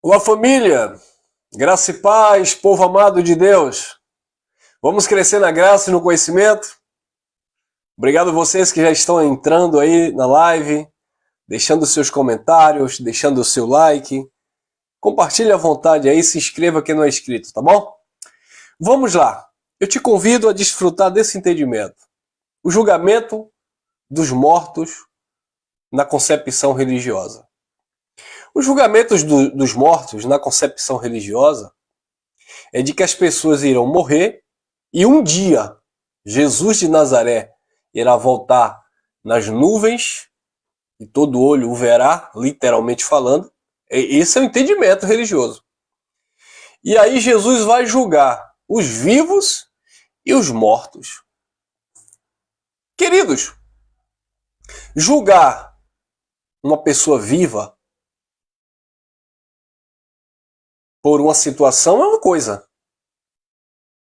Olá, família! Graça e paz, povo amado de Deus. Vamos crescer na graça e no conhecimento? Obrigado a vocês que já estão entrando aí na live, deixando seus comentários, deixando o seu like. Compartilhe à vontade aí, se inscreva quem não é inscrito, tá bom? Vamos lá. Eu te convido a desfrutar desse entendimento. O julgamento dos mortos na concepção religiosa. Os julgamentos dos mortos na concepção religiosa é de que as pessoas irão morrer e um dia Jesus de Nazaré irá voltar nas nuvens e todo olho o verá, literalmente falando. Esse é o entendimento religioso. E aí Jesus vai julgar os vivos e os mortos. Queridos, julgar uma pessoa viva por uma situação é uma coisa.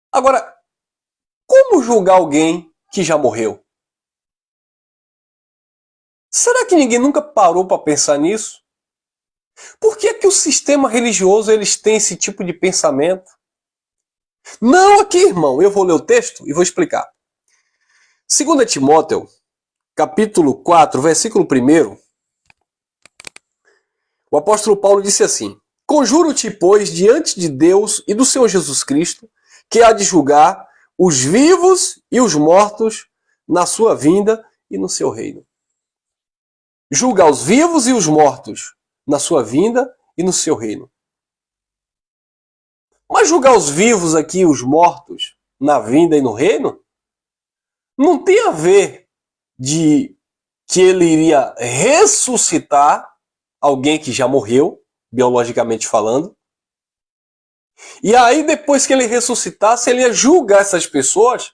Agora, como julgar alguém que já morreu? Será que ninguém nunca parou para pensar nisso? Por que é que o sistema religioso eles têm esse tipo de pensamento? Não aqui, irmão. Eu vou ler o texto e vou explicar. 2 Timóteo, capítulo 4, versículo 1, o apóstolo Paulo disse assim: Conjuro-te, pois, diante de Deus e do Senhor Jesus Cristo, que há de julgar os vivos e os mortos na sua vinda e no seu reino. Julgar os vivos e os mortos na sua vinda e no seu reino. Mas julgar os vivos aqui e os mortos na vinda e no reino não tem a ver de que ele iria ressuscitar alguém que já morreu, biologicamente falando. E aí, depois que ele ressuscitasse, ele ia julgar essas pessoas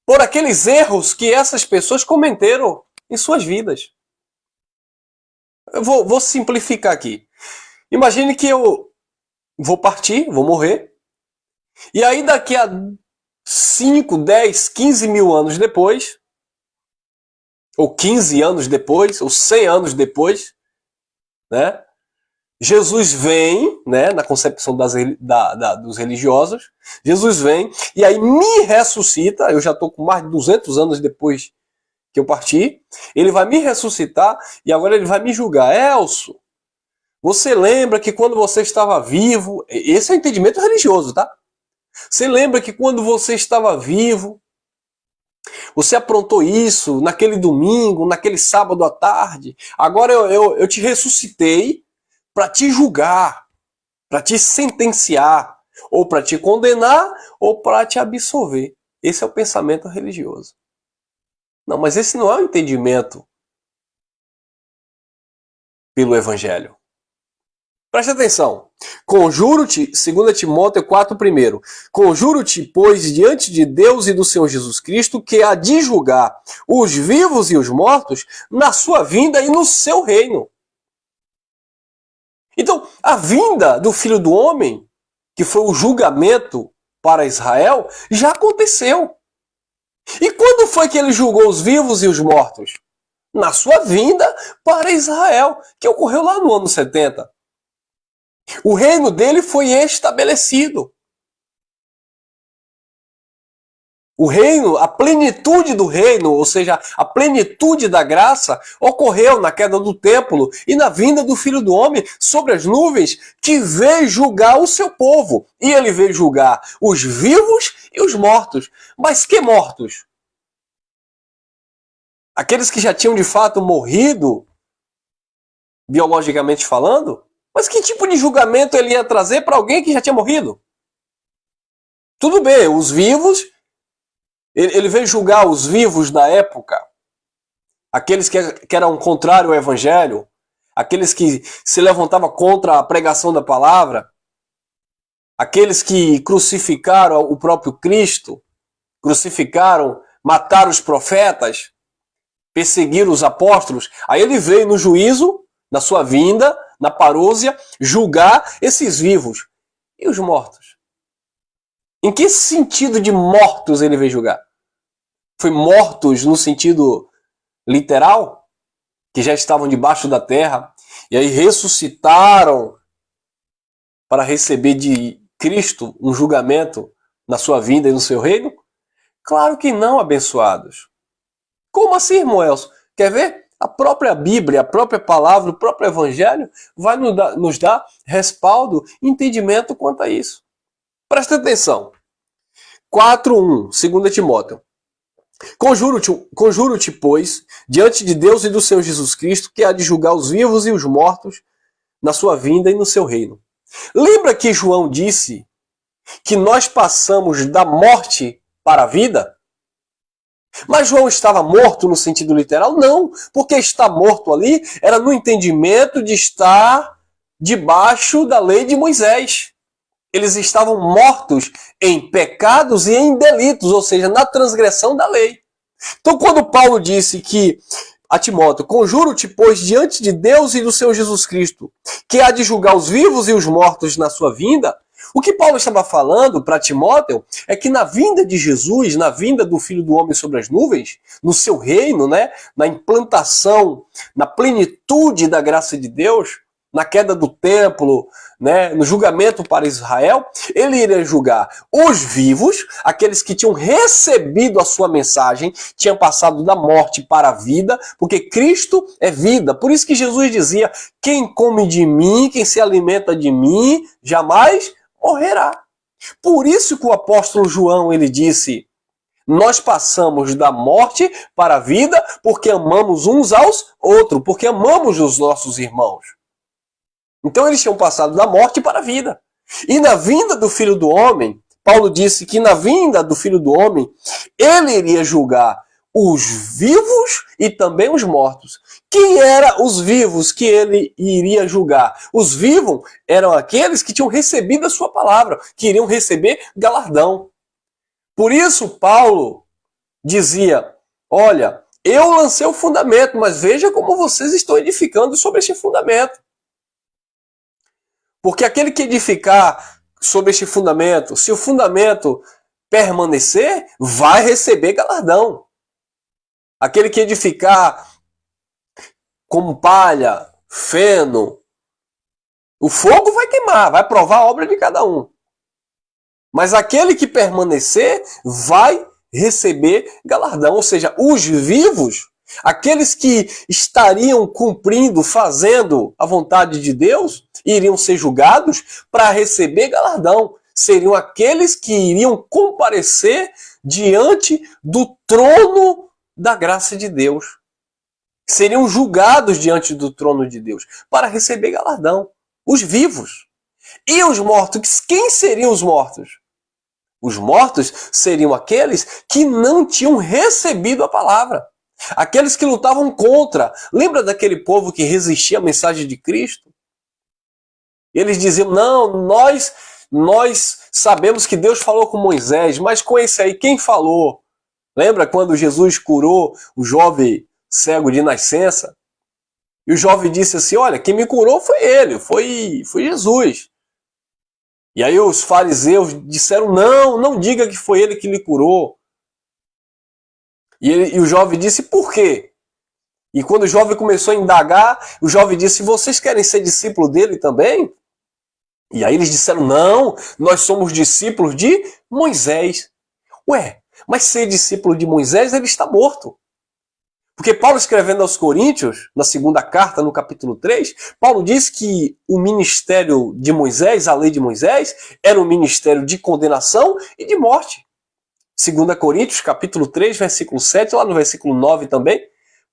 por aqueles erros que essas pessoas cometeram em suas vidas. Eu vou simplificar aqui. Imagine que eu vou partir, vou morrer, e aí daqui a 5, 10, 15 mil anos depois, ou 15 anos depois, ou 100 anos depois, né? Jesus vem, né, na concepção dos religiosos, Jesus vem e aí me ressuscita. Eu já estou com mais de 200 anos depois que eu parti. Ele vai me ressuscitar e agora ele vai me julgar. Elcio, você lembra que quando você estava vivo, esse é o entendimento religioso, tá? Você lembra que quando você estava vivo, você aprontou isso naquele domingo, naquele sábado à tarde. Agora eu te ressuscitei para te julgar, para te sentenciar, ou para te condenar, ou para te absolver. Esse é o pensamento religioso. Não, mas esse não é o entendimento pelo Evangelho. Preste atenção. Conjuro-te, 2 Timóteo 4:1. Conjuro-te, pois, diante de Deus e do Senhor Jesus Cristo, que há de julgar os vivos e os mortos na sua vinda e no seu reino. Então, a vinda do Filho do Homem, que foi o julgamento para Israel, já aconteceu. E quando foi que ele julgou os vivos e os mortos? Na sua vinda para Israel, que ocorreu lá no ano 70. O reino dele foi estabelecido. O reino, a plenitude do reino, ou seja, a plenitude da graça, ocorreu na queda do templo e na vinda do Filho do Homem sobre as nuvens, que veio julgar o seu povo. E ele veio julgar os vivos e os mortos. Mas que mortos? Aqueles que já tinham de fato morrido, biologicamente falando? Mas que tipo de julgamento ele ia trazer para alguém que já tinha morrido? Tudo bem, os vivos... Ele veio julgar os vivos da época, aqueles que eram contrários ao Evangelho, aqueles que se levantavam contra a pregação da palavra, aqueles que crucificaram o próprio Cristo, crucificaram, mataram os profetas, perseguiram os apóstolos. Aí ele veio no juízo, na sua vinda, na parousia, julgar esses vivos. E os mortos? Em que sentido de mortos ele veio julgar? Foi mortos no sentido literal? Que já estavam debaixo da terra e aí ressuscitaram para receber de Cristo um julgamento na sua vinda e no seu reino? Claro que não, abençoados. Como assim, irmão Elcio? Quer ver? A própria Bíblia, a própria palavra, o próprio Evangelho vai nos dar respaldo e entendimento quanto a isso. Presta atenção. 4:1, 2 Timóteo. Conjuro-te, pois, diante de Deus e do Senhor Jesus Cristo, que há de julgar os vivos e os mortos na sua vinda e no seu reino. Lembra que João disse que nós passamos da morte para a vida? Mas João estava morto no sentido literal? Não, porque estar morto ali era no entendimento de estar debaixo da lei de Moisés. Eles estavam mortos em pecados e em delitos, ou seja, na transgressão da lei. Então, quando Paulo disse que a Timóteo, conjuro-te, pois, diante de Deus e do Senhor Jesus Cristo, que há de julgar os vivos e os mortos na sua vinda, o que Paulo estava falando para Timóteo é que na vinda de Jesus, na vinda do Filho do Homem sobre as nuvens, no seu reino, né, na implantação, na plenitude da graça de Deus, na queda do templo, né, no julgamento para Israel, ele iria julgar os vivos, aqueles que tinham recebido a sua mensagem, tinham passado da morte para a vida, porque Cristo é vida. Por isso que Jesus dizia, quem come de mim, quem se alimenta de mim, jamais morrerá. Por isso que o apóstolo João, ele disse, nós passamos da morte para a vida porque amamos uns aos outros, porque amamos os nossos irmãos. Então eles tinham passado da morte para a vida. E na vinda do Filho do Homem, Paulo disse que na vinda do Filho do Homem, ele iria julgar os vivos e também os mortos. Quem eram os vivos que ele iria julgar? Os vivos eram aqueles que tinham recebido a sua palavra, que iriam receber galardão. Por isso Paulo dizia, olha, eu lancei o fundamento, mas veja como vocês estão edificando sobre este fundamento. Porque aquele que edificar sobre este fundamento, se o fundamento permanecer, vai receber galardão. Aquele que edificar como palha, feno, o fogo vai queimar, vai provar a obra de cada um. Mas aquele que permanecer vai receber galardão. Ou seja, os vivos, aqueles que estariam cumprindo, fazendo a vontade de Deus, iriam ser julgados para receber galardão. Seriam aqueles que iriam comparecer diante do trono da graça de Deus. Seriam julgados diante do trono de Deus para receber galardão. Os vivos. E os mortos? Quem seriam os mortos? Os mortos seriam aqueles que não tinham recebido a palavra. Aqueles que lutavam contra. Lembra daquele povo que resistia à mensagem de Cristo? Eles diziam, não, nós sabemos que Deus falou com Moisés, mas com esse aí, quem falou? Lembra quando Jesus curou o jovem cego de nascença? E o jovem disse assim, olha, quem me curou foi ele, foi Jesus. E aí os fariseus disseram, não diga que foi ele que lhe curou. E o jovem disse, por quê? E quando o jovem começou a indagar, o jovem disse, vocês querem ser discípulo dele também? E aí eles disseram, não, nós somos discípulos de Moisés. Ué, mas ser discípulo de Moisés, ele está morto. Porque Paulo, escrevendo aos Coríntios, na segunda carta, no capítulo 3, Paulo diz que o ministério de Moisés, a lei de Moisés, era um ministério de condenação e de morte. 2 Coríntios, capítulo 3, versículo 7, lá no versículo 9 também,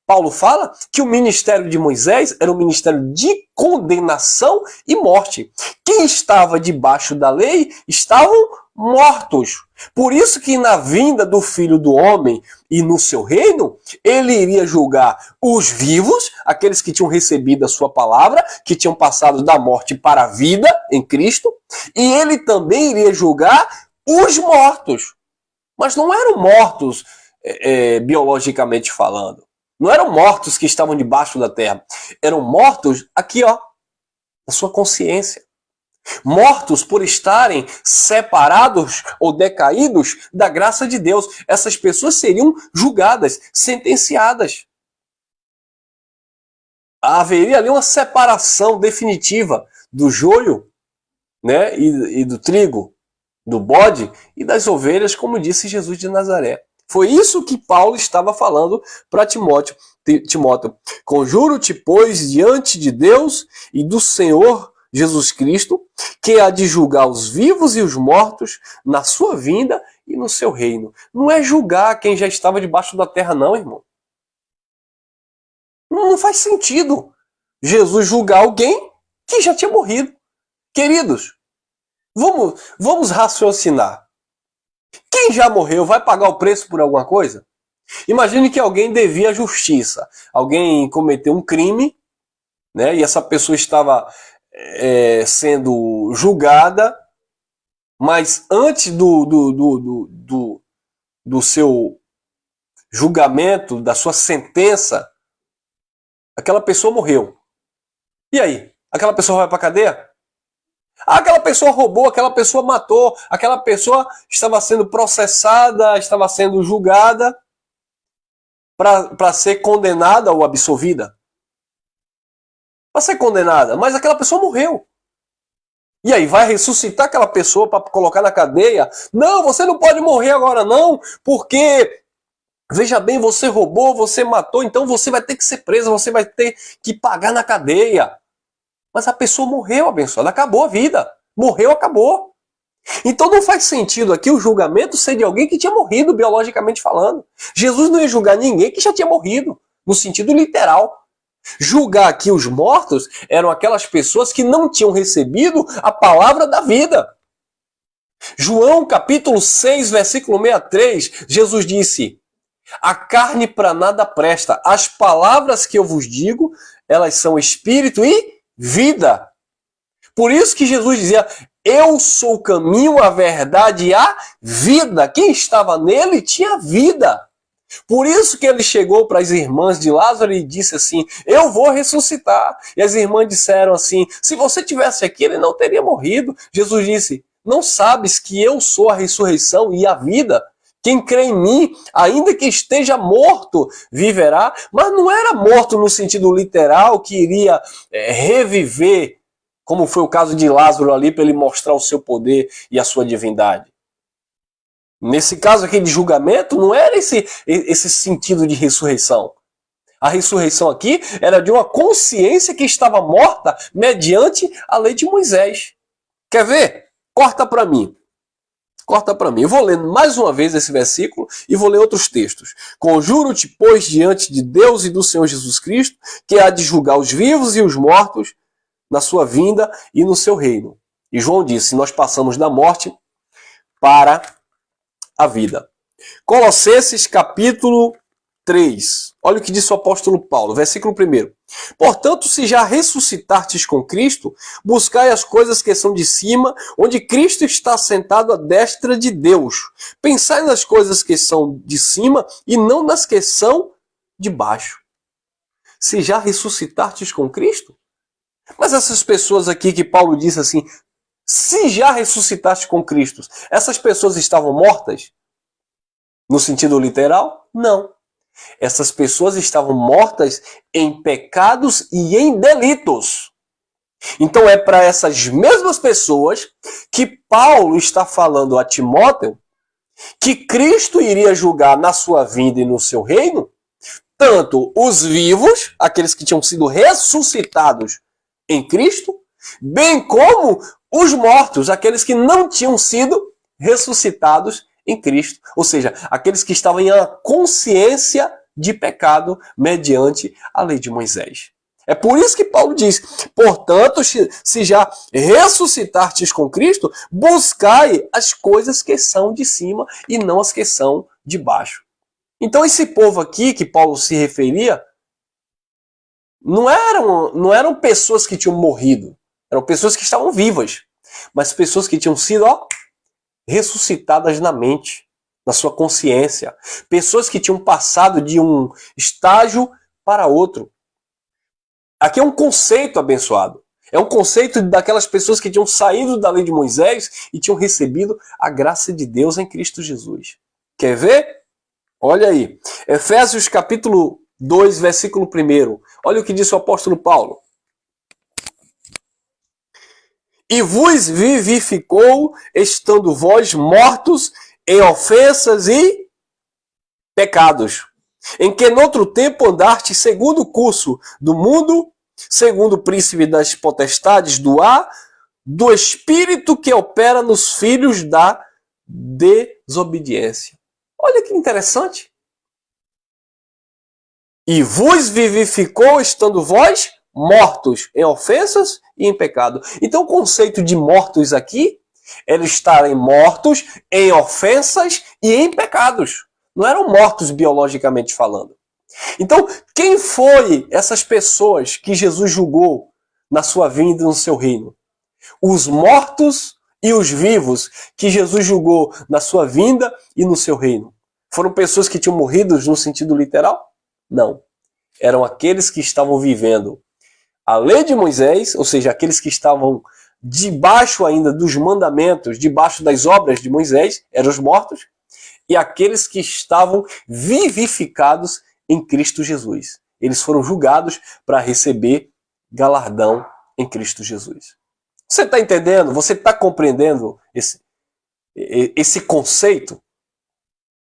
Paulo fala que o ministério de Moisés era um ministério de condenação e morte. Quem estava debaixo da lei estavam mortos. Por isso que na vinda do Filho do Homem e no seu reino, ele iria julgar os vivos, aqueles que tinham recebido a sua palavra, que tinham passado da morte para a vida em Cristo, e ele também iria julgar os mortos. Mas não eram mortos biologicamente falando. Não eram mortos que estavam debaixo da terra. Eram mortos aqui, ó, na sua consciência. Mortos por estarem separados ou decaídos da graça de Deus. Essas pessoas seriam julgadas, sentenciadas. Haveria ali uma separação definitiva do joio né, e do trigo, do bode e das ovelhas, como disse Jesus de Nazaré. Foi isso que Paulo estava falando para Timóteo. Conjuro-te, pois, diante de Deus e do Senhor Jesus Cristo, que há de julgar os vivos e os mortos na sua vinda e no seu reino. Não é julgar quem já estava debaixo da terra, não, irmão. Não faz sentido Jesus julgar alguém que já tinha morrido. Queridos, vamos raciocinar. Quem já morreu vai pagar o preço por alguma coisa? Imagine que alguém devia justiça. Alguém cometeu um crime, né, e essa pessoa estava sendo julgada, mas antes do seu julgamento, da sua sentença, aquela pessoa morreu. E aí? Aquela pessoa vai para a cadeia? Aquela pessoa roubou, aquela pessoa matou, aquela pessoa estava sendo processada, estava sendo julgada para ser condenada ou absolvida. Para ser condenada, mas aquela pessoa morreu. E aí, vai ressuscitar aquela pessoa para colocar na cadeia? Não, você não pode morrer agora não, porque, veja bem, você roubou, você matou, então você vai ter que ser preso, você vai ter que pagar na cadeia. Mas a pessoa morreu, abençoada, acabou a vida. Morreu, acabou. Então não faz sentido aqui o julgamento ser de alguém que tinha morrido, biologicamente falando. Jesus não ia julgar ninguém que já tinha morrido, no sentido literal. Julgar aqui os mortos eram aquelas pessoas que não tinham recebido a palavra da vida. João capítulo 6, versículo 63, Jesus disse: a carne para nada presta, as palavras que eu vos digo, elas são espírito e vida. Por isso que Jesus dizia: eu sou o caminho, a verdade e a vida. Quem estava nele tinha vida. Por isso que ele chegou para as irmãs de Lázaro e disse assim: eu vou ressuscitar. E as irmãs disseram assim: se você tivesse aqui, ele não teria morrido. Jesus disse: não sabes que eu sou a ressurreição e a vida? Quem crê em mim, ainda que esteja morto, viverá. Mas não era morto no sentido literal, que iria reviver, como foi o caso de Lázaro ali, para ele mostrar o seu poder e a sua divindade. Nesse caso aqui de julgamento, não era esse sentido de ressurreição. A ressurreição aqui era de uma consciência que estava morta mediante a lei de Moisés. Quer ver? Corta para mim. Corta para mim. Eu vou ler mais uma vez esse versículo e vou ler outros textos. Conjuro-te, pois, diante de Deus e do Senhor Jesus Cristo, que há de julgar os vivos e os mortos na sua vinda e no seu reino. E João disse: nós passamos da morte para a vida. Colossenses capítulo 3. Olha o que disse o apóstolo Paulo, versículo 1. Portanto, se já ressuscitastes com Cristo, buscai as coisas que são de cima, onde Cristo está sentado à destra de Deus. Pensai nas coisas que são de cima e não nas que são de baixo. Se já ressuscitastes com Cristo? Mas essas pessoas aqui que Paulo disse assim: se já ressuscitaste com Cristo, essas pessoas estavam mortas? No sentido literal? Não. Essas pessoas estavam mortas em pecados e em delitos. Então é para essas mesmas pessoas que Paulo está falando a Timóteo que Cristo iria julgar na sua vinda e no seu reino, tanto os vivos, aqueles que tinham sido ressuscitados em Cristo, bem como os mortos, aqueles que não tinham sido ressuscitados em Cristo. Ou seja, aqueles que estavam em uma consciência de pecado mediante a lei de Moisés. É por isso que Paulo diz: portanto, se já ressuscitastes com Cristo, buscai as coisas que são de cima e não as que são de baixo. Então esse povo aqui que Paulo se referia não eram pessoas que tinham morrido, eram pessoas que estavam vivas, mas pessoas que tinham sido ressuscitadas na mente, na sua consciência. Pessoas que tinham passado de um estágio para outro. Aqui é um conceito abençoado. É um conceito daquelas pessoas que tinham saído da lei de Moisés e tinham recebido a graça de Deus em Cristo Jesus. Quer ver? Olha aí. Efésios capítulo 2, versículo 1. Olha o que disse o apóstolo Paulo. e vos vivificou, estando vós mortos em ofensas e pecados, em que noutro tempo andaste segundo o curso do mundo, segundo o príncipe das potestades do ar, do espírito que opera nos filhos da desobediência. Olha que interessante. E vos vivificou, estando vós mortos em ofensas e em pecado. Então o conceito de mortos aqui era estarem mortos em ofensas e em pecados. Não eram mortos biologicamente falando. Então, quem foi essas pessoas que Jesus julgou na sua vinda e no seu reino? Os mortos e os vivos que Jesus julgou na sua vinda e no seu reino. Foram pessoas que tinham morrido no sentido literal? Não. Eram aqueles que estavam vivendo a lei de Moisés, ou seja, aqueles que estavam debaixo ainda dos mandamentos, debaixo das obras de Moisés, eram os mortos, e aqueles que estavam vivificados em Cristo Jesus. Eles foram julgados para receber galardão em Cristo Jesus. Você está entendendo? Você está compreendendo esse conceito?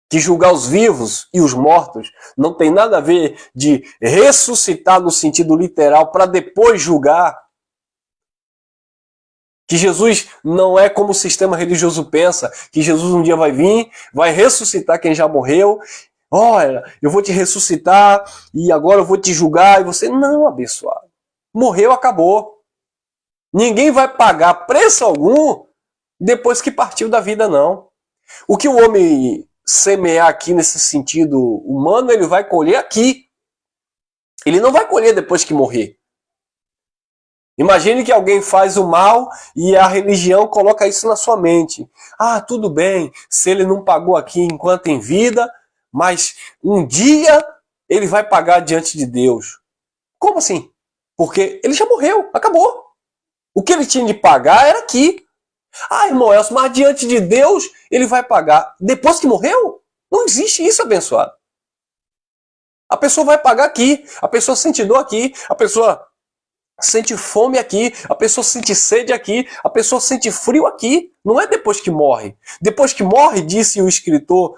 Que julgar os vivos e os mortos não tem nada a ver de ressuscitar no sentido literal para depois julgar. Que Jesus não é como o sistema religioso pensa, que Jesus um dia vai vir, vai ressuscitar quem já morreu. Olha, eu vou te ressuscitar e agora eu vou te julgar. E você, não, abençoado. Morreu, acabou. Ninguém vai pagar preço algum depois que partiu da vida, não. O que o homem semear aqui nesse sentido humano, ele vai colher aqui. Ele não vai colher depois que morrer. Imagine que alguém faz o mal e a religião coloca isso na sua mente. Ah, tudo bem, se ele não pagou aqui enquanto em vida, mas um dia ele vai pagar diante de Deus. Como assim? Porque ele já morreu, acabou. O que ele tinha de pagar era aqui. Ah, irmão Elcio, mas diante de Deus ele vai pagar depois que morreu? Não existe isso, abençoado. A pessoa vai pagar aqui, a pessoa sente dor aqui, a pessoa sente fome aqui, a pessoa sente sede aqui, a pessoa sente frio aqui. Não é depois que morre. Depois que morre, disse o escritor,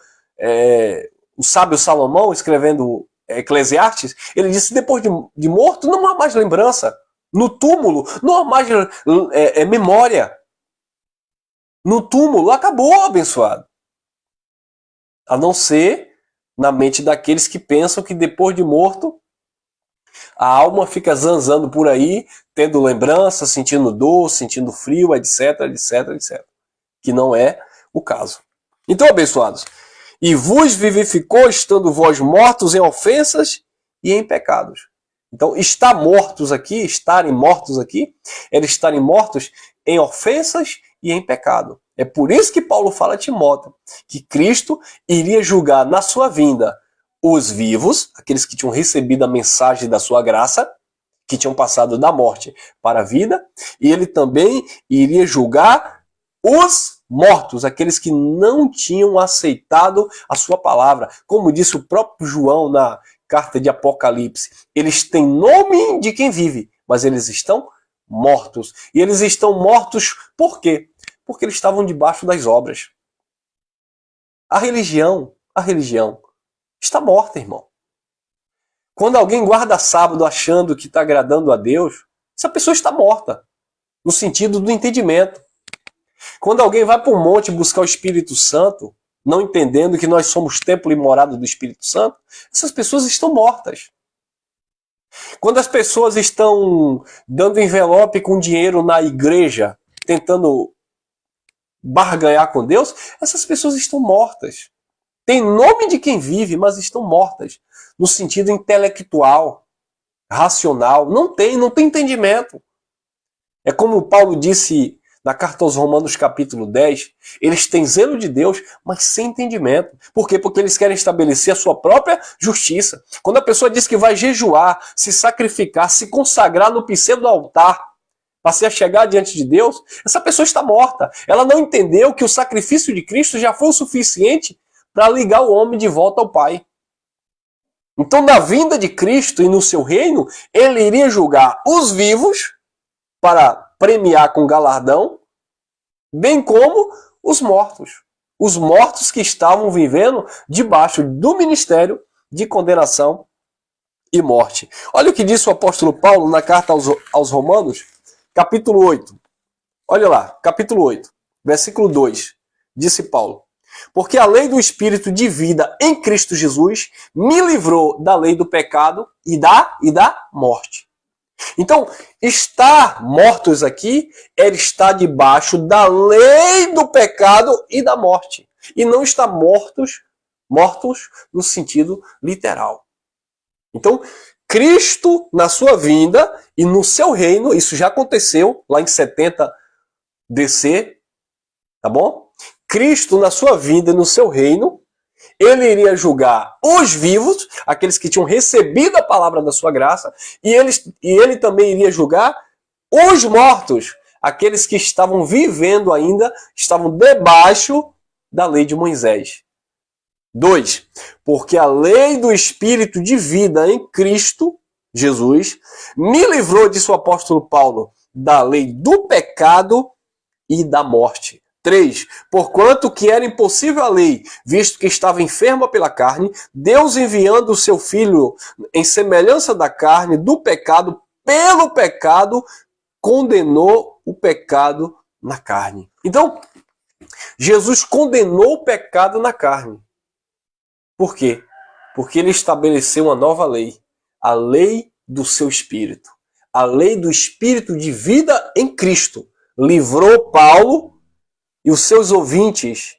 o sábio Salomão, escrevendo Eclesiastes, ele disse, depois de morto não há mais lembrança. No túmulo não há mais memória. No túmulo acabou, abençoado. A não ser na mente daqueles que pensam que depois de morto a alma fica zanzando por aí, tendo lembrança, sentindo dor, sentindo frio, etc, etc, etc. Que não é o caso. Então, abençoados, e vos vivificou, estando vós mortos em ofensas e em pecados. Então, estarem mortos aqui, era estarem mortos em ofensas e em pecado. É por isso que Paulo fala a Timóteo, que Cristo iria julgar na sua vinda os vivos, aqueles que tinham recebido a mensagem da sua graça, que tinham passado da morte para a vida, e ele também iria julgar os mortos, aqueles que não tinham aceitado a sua palavra. Como disse o próprio João na carta de Apocalipse, eles têm nome de quem vive, mas eles estão mortos. E eles estão mortos por quê? Porque eles estavam debaixo das obras. A religião está morta, irmão. Quando alguém guarda sábado achando que está agradando a Deus, essa pessoa está morta, no sentido do entendimento. Quando alguém vai para um monte buscar o Espírito Santo, não entendendo que nós somos templo e morada do Espírito Santo, essas pessoas estão mortas. Quando as pessoas estão dando envelope com dinheiro na igreja, tentando barganhar com Deus, essas pessoas estão mortas. Tem nome de quem vive, mas estão mortas. No sentido intelectual, racional. Não tem entendimento. É como Paulo disse na carta aos Romanos capítulo 10, eles têm zelo de Deus, mas sem entendimento. Por quê? Porque eles querem estabelecer a sua própria justiça. Quando a pessoa diz que vai jejuar, se sacrificar, se consagrar no pseudo altar, para se chegar diante de Deus, essa pessoa está morta. Ela não entendeu que o sacrifício de Cristo já foi o suficiente para ligar o homem de volta ao Pai. Então, na vinda de Cristo e no seu reino, ele iria julgar os vivos, para premiar com galardão, bem como os mortos. Os mortos que estavam vivendo debaixo do ministério de condenação e morte. Olha o que disse o apóstolo Paulo na carta aos Romanos, capítulo 8. Olha lá, capítulo 8, versículo 2. Disse Paulo: porque a lei do Espírito de vida em Cristo Jesus me livrou da lei do pecado e da morte. Então, estar mortos aqui é estar debaixo da lei do pecado e da morte. E não estar mortos no sentido literal. Então, Cristo na sua vinda e no seu reino, isso já aconteceu lá em 70 DC, tá bom? Cristo na sua vinda e no seu reino, ele iria julgar os vivos, aqueles que tinham recebido a palavra da sua graça, e ele também iria julgar os mortos, aqueles que estavam vivendo ainda, estavam debaixo da lei de Moisés. 2. Porque a lei do Espírito de vida em Cristo Jesus me livrou, disse o apóstolo Paulo, da lei do pecado e da morte. 3. Porquanto que era impossível a lei, visto que estava enferma pela carne, Deus enviando o seu Filho em semelhança da carne, do pecado, pelo pecado, condenou o pecado na carne. Então, Jesus condenou o pecado na carne. Por quê? Porque ele estabeleceu uma nova lei, a lei do seu Espírito. A lei do Espírito de vida em Cristo livrou Paulo e os seus ouvintes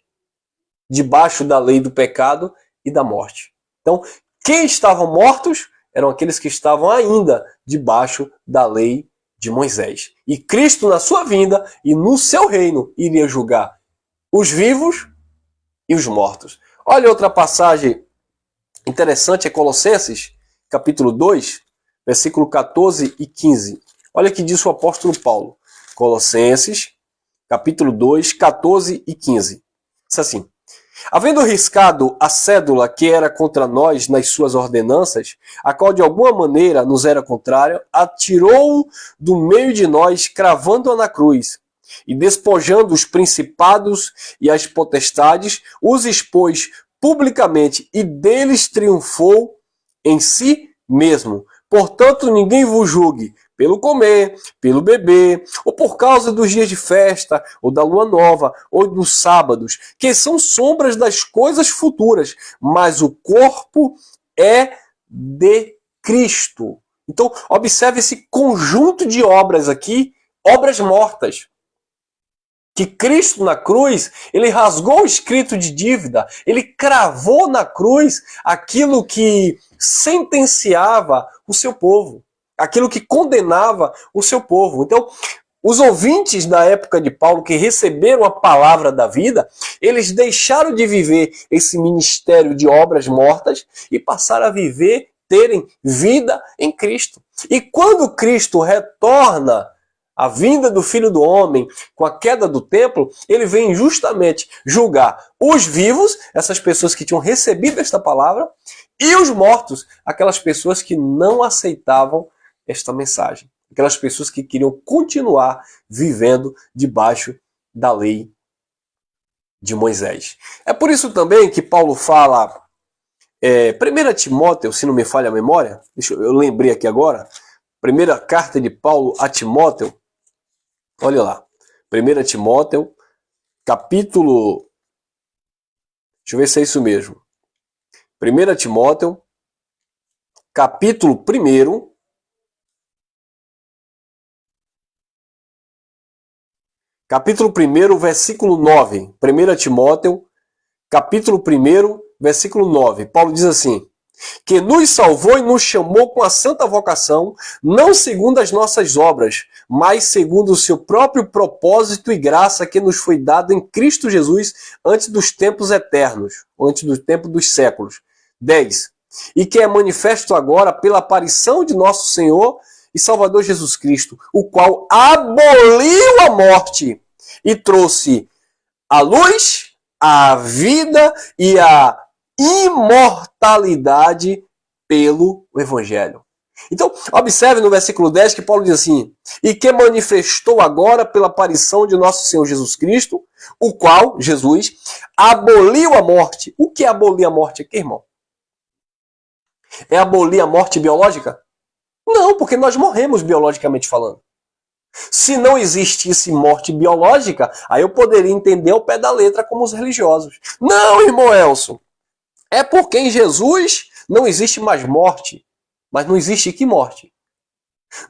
debaixo da lei do pecado e da morte. Então, quem estavam mortos eram aqueles que estavam ainda debaixo da lei de Moisés. E Cristo, na sua vinda e no seu reino, iria julgar os vivos e os mortos. Olha outra passagem interessante, é Colossenses, capítulo 2, versículo 14 e 15. Olha o que diz o apóstolo Paulo. Colossenses, capítulo 2, 14 e 15. Diz assim: havendo riscado a cédula que era contra nós nas suas ordenanças, a qual de alguma maneira nos era contrária, atirou-o do meio de nós, cravando-a na cruz. E despojando os principados e as potestades, os expôs publicamente e deles triunfou em si mesmo. Portanto, ninguém vos julgue pelo comer, pelo beber, ou por causa dos dias de festa, ou da lua nova, ou dos sábados, que são sombras das coisas futuras, mas o corpo é de Cristo. Então, observe esse conjunto de obras aqui, obras mortas. Que Cristo na cruz, ele rasgou o escrito de dívida, ele cravou na cruz aquilo que sentenciava o seu povo, aquilo que condenava o seu povo. Então, os ouvintes da época de Paulo que receberam a palavra da vida, eles deixaram de viver esse ministério de obras mortas e passaram a viver, terem vida em Cristo. E quando Cristo retorna, a vinda do Filho do Homem, com a queda do templo, ele vem justamente julgar os vivos, essas pessoas que tinham recebido esta palavra, e os mortos, aquelas pessoas que não aceitavam esta mensagem. Aquelas pessoas que queriam continuar vivendo debaixo da lei de Moisés. É por isso também que Paulo fala, 1 Timóteo, se não me falha a memória, eu lembrei aqui agora, primeira carta de Paulo a Timóteo, olha lá, 1 Timóteo, capítulo... Deixa eu ver se é isso mesmo. 1 Timóteo, capítulo 1, capítulo 1, versículo 9. 1 Timóteo, capítulo 1, versículo 9. Paulo diz assim: que nos salvou e nos chamou com a santa vocação, não segundo as nossas obras, mas segundo o seu próprio propósito e graça que nos foi dado em Cristo Jesus antes dos tempos eternos, antes do tempo dos séculos. 10. E que é manifesto agora pela aparição de nosso Senhor e Salvador Jesus Cristo, o qual aboliu a morte e trouxe a luz, a vida e a imortalidade pelo Evangelho. Então, observe no versículo 10 que Paulo diz assim: e que manifestou agora pela aparição de nosso Senhor Jesus Cristo, o qual, Jesus, aboliu a morte. O que é abolir a morte aqui, irmão? É abolir a morte biológica? Não, porque nós morremos biologicamente falando. Se não existisse morte biológica, aí eu poderia entender ao pé da letra como os religiosos. Não, irmão Elson. É porque em Jesus não existe mais morte. Mas não existe que morte?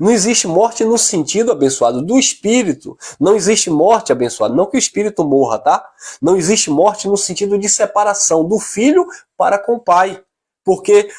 Não existe morte no sentido, abençoado, do espírito. Não existe morte, abençoado. Não que o espírito morra, tá? Não existe morte no sentido de separação do filho para com o pai. Porque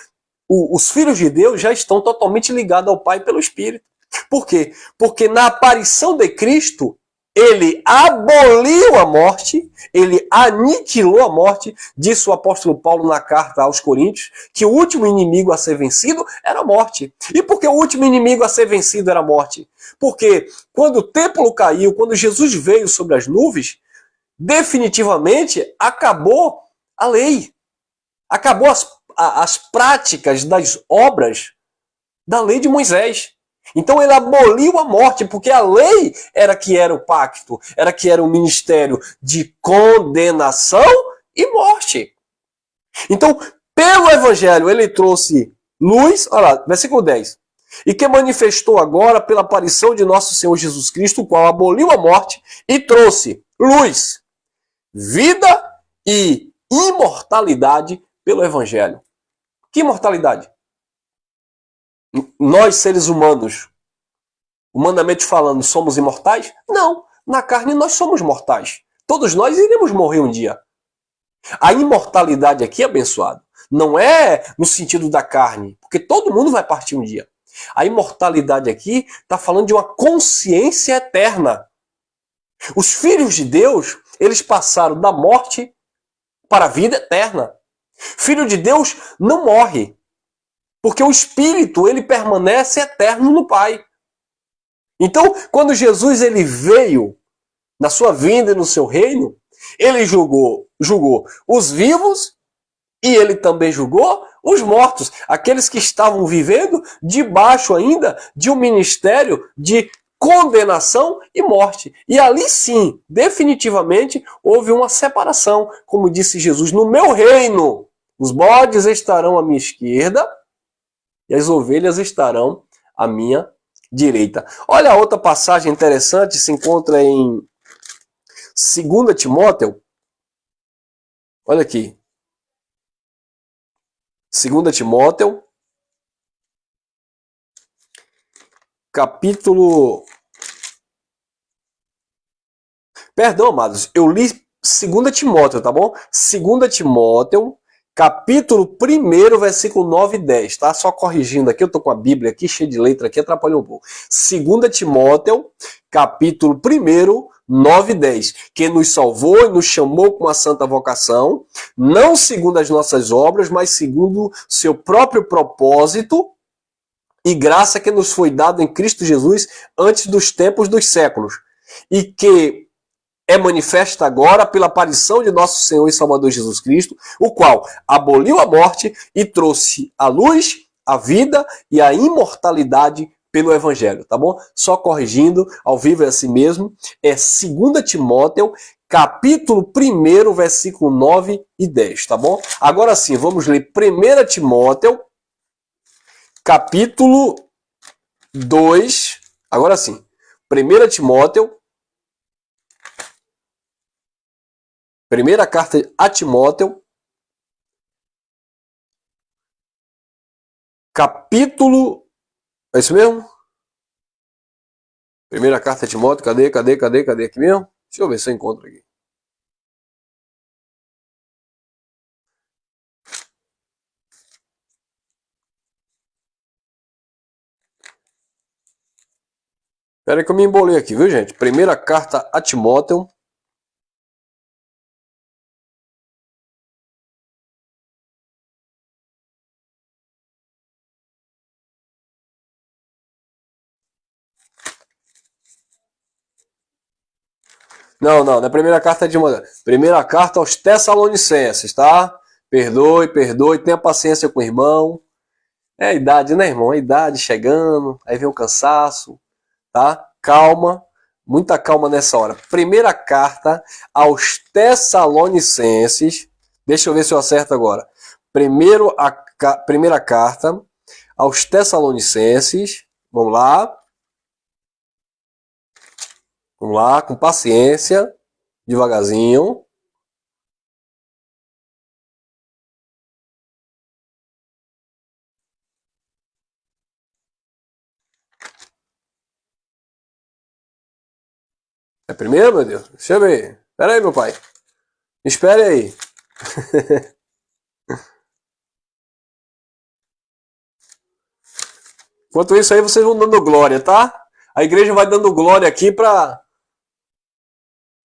os filhos de Deus já estão totalmente ligados ao pai pelo espírito. Por quê? Porque na aparição de Cristo, ele aboliu a morte, ele aniquilou a morte, disse o apóstolo Paulo na carta aos Coríntios, que o último inimigo a ser vencido era a morte. E por que o último inimigo a ser vencido era a morte? Porque quando o templo caiu, quando Jesus veio sobre as nuvens, definitivamente acabou a lei. Acabou as práticas das obras da lei de Moisés. Então ele aboliu a morte, porque a lei era que era o pacto, era que era o ministério de condenação e morte. Então, pelo evangelho, ele trouxe luz, olha lá, versículo 10. E que manifestou agora pela aparição de nosso Senhor Jesus Cristo, o qual aboliu a morte e trouxe luz, vida e imortalidade pelo evangelho. Que imortalidade? Nós, seres humanos, humanamente falando, somos imortais? Não. Na carne nós somos mortais. Todos nós iremos morrer um dia. A imortalidade aqui, abençoado, não é no sentido da carne, porque todo mundo vai partir um dia. A imortalidade aqui está falando de uma consciência eterna. Os filhos de Deus, eles passaram da morte para a vida eterna. Filho de Deus não morre. Porque o Espírito, ele permanece eterno no Pai. Então, quando Jesus ele veio na sua vinda e no seu reino, ele julgou os vivos e ele também julgou os mortos. Aqueles que estavam vivendo debaixo ainda de um ministério de condenação e morte. E ali sim, definitivamente, houve uma separação. Como disse Jesus, no meu reino, os bodes estarão à minha esquerda e as ovelhas estarão à minha direita. Olha a outra passagem interessante, se encontra em 2 Timóteo. Olha aqui. 2 Timóteo, capítulo... Perdão, amados, eu li 2 Timóteo, tá bom? 2 Timóteo, capítulo 1, versículo 9 e 10, tá? Só corrigindo aqui, eu tô com a Bíblia aqui, cheia de letra aqui, atrapalhou um pouco. 2 Timóteo, capítulo 1, 9 e 10. Que nos salvou e nos chamou com a santa vocação, não segundo as nossas obras, mas segundo seu próprio propósito e graça que nos foi dado em Cristo Jesus antes dos tempos dos séculos. E que é manifesta agora pela aparição de nosso Senhor e Salvador Jesus Cristo, o qual aboliu a morte e trouxe a luz, a vida e a imortalidade pelo Evangelho, tá bom? Só corrigindo, ao vivo é assim mesmo, é 2 Timóteo, capítulo 1, versículo 9 e 10, tá bom? Agora sim, vamos ler 1 Timóteo, capítulo 2, agora sim, 1 Timóteo, primeira carta a Timóteo, capítulo... É isso mesmo? Primeira carta a Timóteo, cadê aqui mesmo? Deixa eu ver se eu encontro aqui. Espera aí que eu me embolei aqui, viu, gente? Primeira carta a Timóteo. Não é a primeira carta de Timóteo. Primeira carta aos Tessalonicenses, tá? Perdoe, tenha paciência com o irmão. É a idade, né, irmão? A idade chegando, aí vem o cansaço, tá? Calma, muita calma nessa hora. Primeira carta aos Tessalonicenses. Deixa eu ver se eu acerto agora. Primeira carta aos Tessalonicenses. Vamos lá. Vamos lá, com paciência, devagarzinho. É primeiro, meu Deus? Deixa eu ver. Espera aí, meu pai. Espere aí. Enquanto isso aí, vocês vão dando glória, tá? A igreja vai dando glória aqui pra...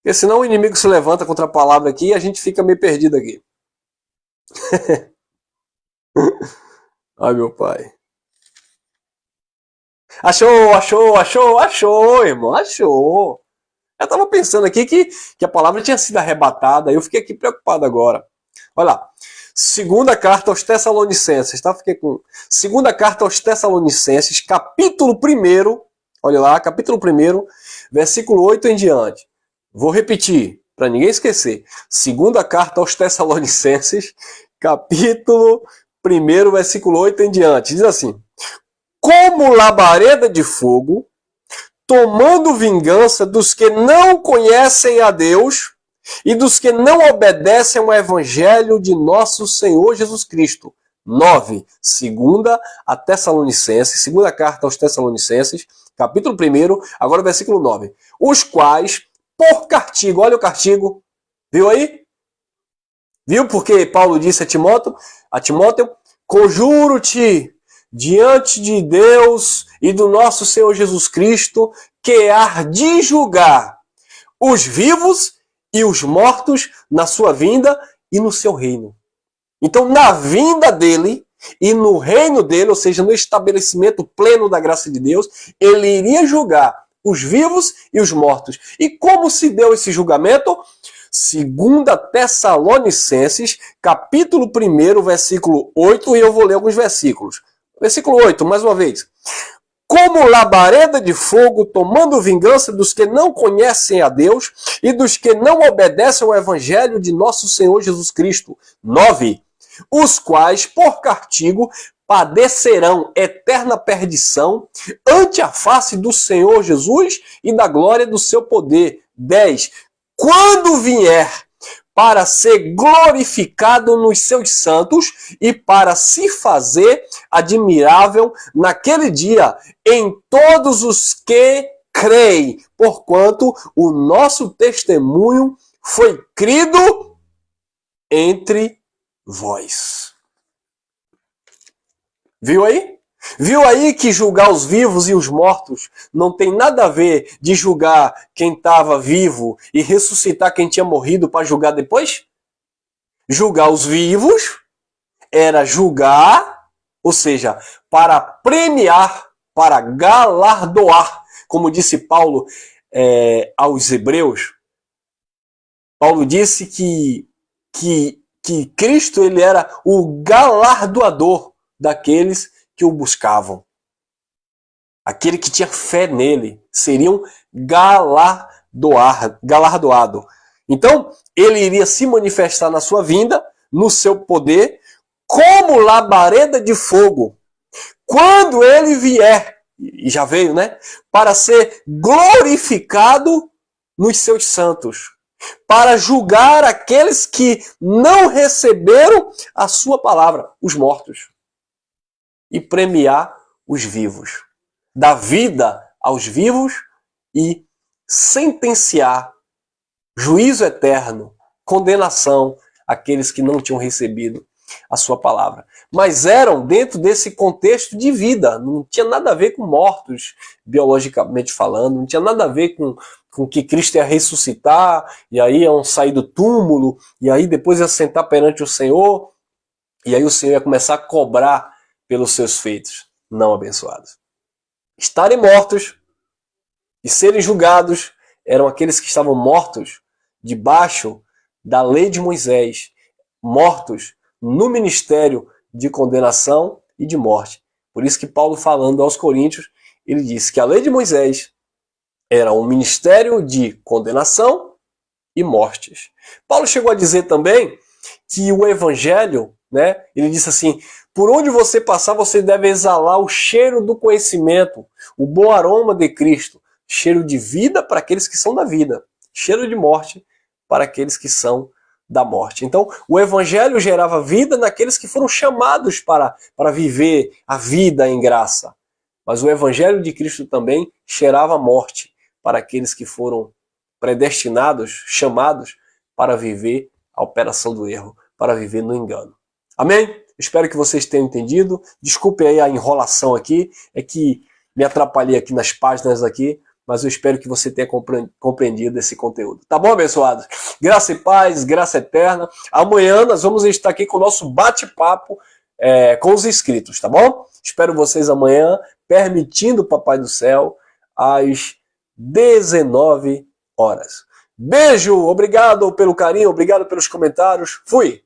Porque senão o inimigo se levanta contra a palavra aqui e a gente fica meio perdido aqui. Ai, meu pai. Achou, irmão. Achou. Eu tava pensando aqui que a palavra tinha sido arrebatada. Eu fiquei aqui preocupado agora. Olha lá. Segunda carta aos Tessalonicenses, tá? Fiquei com... Segunda carta aos Tessalonicenses, capítulo 1. Olha lá, capítulo 1, versículo 8 em diante. Vou repetir, para ninguém esquecer. Segunda carta aos Tessalonicenses, capítulo 1, versículo 8 em diante. Diz assim: como labareda de fogo, tomando vingança dos que não conhecem a Deus e dos que não obedecem ao evangelho de nosso Senhor Jesus Cristo. 9. Segunda a Tessalonicenses, segunda carta aos Tessalonicenses, capítulo 1, agora versículo 9. Os quais, por castigo, olha o castigo, viu aí? Viu porque Paulo disse a Timóteo, conjuro-te diante de Deus e do nosso Senhor Jesus Cristo, que há de julgar os vivos e os mortos na sua vinda e no seu reino. Então, na vinda dele e no reino dele, ou seja, no estabelecimento pleno da graça de Deus, ele iria julgar os vivos e os mortos. E como se deu esse julgamento? Segunda Tessalonicenses, capítulo 1, versículo 8, e eu vou ler alguns versículos. Versículo 8, mais uma vez. Como labareda de fogo, tomando vingança dos que não conhecem a Deus e dos que não obedecem ao evangelho de nosso Senhor Jesus Cristo. 9. Os quais, por castigo, padecerão eterna perdição ante a face do Senhor Jesus e da glória do seu poder. 10. Quando vier para ser glorificado nos seus santos e para se fazer admirável naquele dia em todos os que creem, porquanto o nosso testemunho foi crido entre vós. Viu aí? Viu aí que julgar os vivos e os mortos não tem nada a ver de julgar quem estava vivo e ressuscitar quem tinha morrido para julgar depois? Julgar os vivos era julgar, ou seja, para premiar, para galardoar, como disse Paulo aos Hebreus. Paulo disse que Cristo ele era o galardoador daqueles que o buscavam. Aquele que tinha fé nele seriam galardoado. Então, ele iria se manifestar na sua vinda, no seu poder, como labareda de fogo. Quando ele vier, e já veio, né? Para ser glorificado nos seus santos. Para julgar aqueles que não receberam a sua palavra, os mortos. E premiar os vivos. Dar vida aos vivos e sentenciar juízo eterno, condenação àqueles que não tinham recebido a sua palavra. Mas eram dentro desse contexto de vida, não tinha nada a ver com mortos, biologicamente falando, não tinha nada a ver com que Cristo ia ressuscitar, e aí iam sair do túmulo, e aí depois ia sentar perante o Senhor, e aí o Senhor ia começar a cobrar pelos seus feitos não abençoados. Estarem mortos e serem julgados eram aqueles que estavam mortos debaixo da lei de Moisés, mortos no ministério de condenação e de morte. Por isso que Paulo, falando aos Coríntios, ele disse que a lei de Moisés era um ministério de condenação e mortes. Paulo chegou a dizer também que o evangelho, né, ele disse assim, por onde você passar, você deve exalar o cheiro do conhecimento, o bom aroma de Cristo, cheiro de vida para aqueles que são da vida, cheiro de morte para aqueles que são da morte. Então, o evangelho gerava vida naqueles que foram chamados para viver a vida em graça. Mas o evangelho de Cristo também cheirava morte para aqueles que foram predestinados, chamados para viver a operação do erro, para viver no engano. Amém? Espero que vocês tenham entendido. Desculpe aí a enrolação aqui, é que me atrapalhei aqui nas páginas aqui, mas eu espero que você tenha compreendido esse conteúdo. Tá bom, abençoados? Graça e paz, graça eterna. Amanhã nós vamos estar aqui com o nosso bate-papo com os inscritos, tá bom? Espero vocês amanhã, permitindo o Papai do Céu, às 19 horas. Beijo, obrigado pelo carinho, obrigado pelos comentários. Fui!